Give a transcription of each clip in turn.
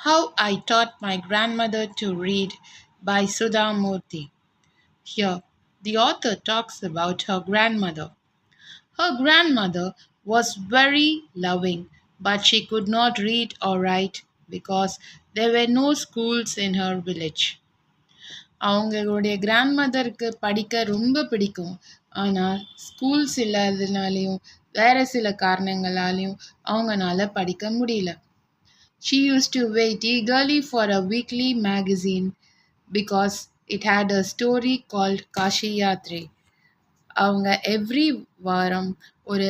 How I Taught My Grandmother to Read by Sudha Murthy. Here, the author talks about her grandmother. Her grandmother was very loving, but she could not read or write because there were no schools in her village. அவங்களுடைய கிராண்ட்மதருக்கு படிக்க ரொம்ப பிடிக்கும். ஆனால் schools இல்லாததுனாலயும், வேற சில காரணங்களாலயும் அவங்கனால படிக்க முடியல. She used to wait eagerly for a weekly magazine because it had a story called Kashi Yatre. அவங்க எவ்ரி வாரம் ஒரு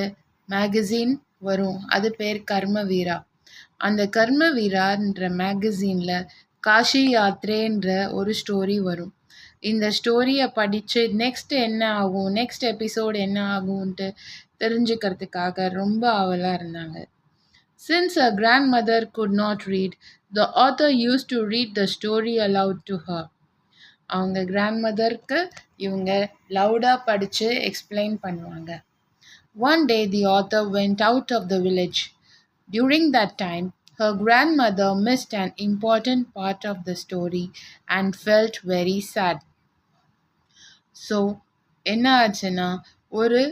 மேகசின் வரும். அது பேர் கர்ம வீரா. அந்த கர்ம வீரான்ற மேகசின்ல காஷி யாத்ரேன்ற ஒரு ஸ்டோரி வரும். இந்த ஸ்டோரியை படித்து நெக்ஸ்ட் என்ன ஆகும், நெக்ஸ்ட் எபிசோட் என்ன ஆகும்ன்ட்டு தெரிஞ்சுக்கிறதுக்காக ரொம்ப ஆவலாக இருந்தாங்க. Since her grandmother could not read, the author used to read the story aloud to her. அவங்க கிராண்ட்மதருக்கு இவங்க லவுடாக படித்து எக்ஸ்பிளைன் பண்ணுவாங்க. One day the author went out of the village. During that time, her grandmother missed an important part of the story and felt very sad. So, என்ன ஆச்சுன்னா ஒரு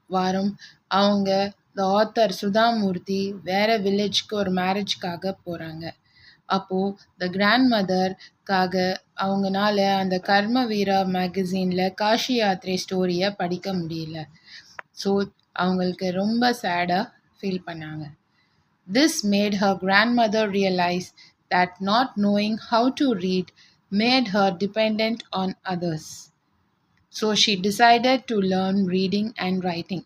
வாரம் அவங்க the author Sudha Murthy வேற வில்லேஜ்க்கு ஒரு மேரேஜ்க்காக போகிறாங்க. அப்போது த கிராண்ட் மதர்க்காக அவங்கனால அந்த கர்ம வீரா மேகசீனில் காஷி யாத்ரை ஸ்டோரியை படிக்க முடியல. ஸோ அவங்களுக்கு ரொம்ப சேடாக ஃபீல் பண்ணாங்க. This made her grandmother realize that not knowing how to read made her dependent on others. So she decided to learn reading and writing.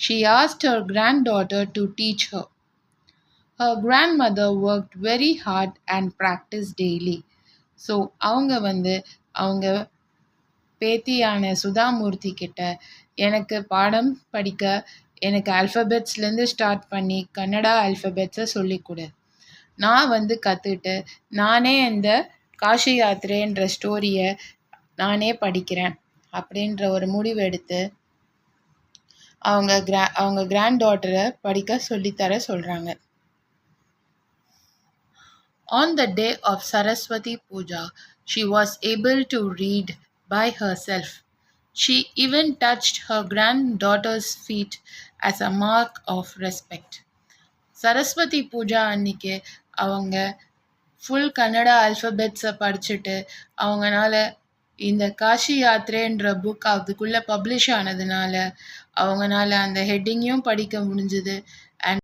She asked her granddaughter to teach her. Her grandmother worked very hard and practiced daily. So அவங்க பேத்தியான சுதாமூர்த்தி கிட்ட எனக்கு பாடம் படிக்க எனக்கு ஆல்ஃபபெட்ஸ்லேருந்து start பண்ணி கன்னடா ஆல்ஃபபெட்ஸை சொல்லிக்கொடு. நான் கற்றுட்டு நானே இந்த காஷி யாத்திரைன்ற ஸ்டோரியை நானே படிக்கிறேன் அப்படின்ற ஒரு முடிவு எடுத்து அவங்க கிராண்ட் டாட்டரை படிக்க சொல்லித்தர சொல்கிறாங்க. On the day of Saraswati Puja, she was able to read by herself. She even touched her granddaughter's feet as a mark of respect. Saraswati Pooja அன்னைக்கு அவங்க ஃபுல் கன்னடா ஆல்ஃபபெட்ஸை படிச்சுட்டு அவங்கனால இந்த காஷி யாத்ரேன்ற புக் அதுக்குள்ளே பப்ளிஷ் ஆனதுனால அவங்கனால அந்த ஹெட்டிங்கையும் படிக்க முடிஞ்சுது.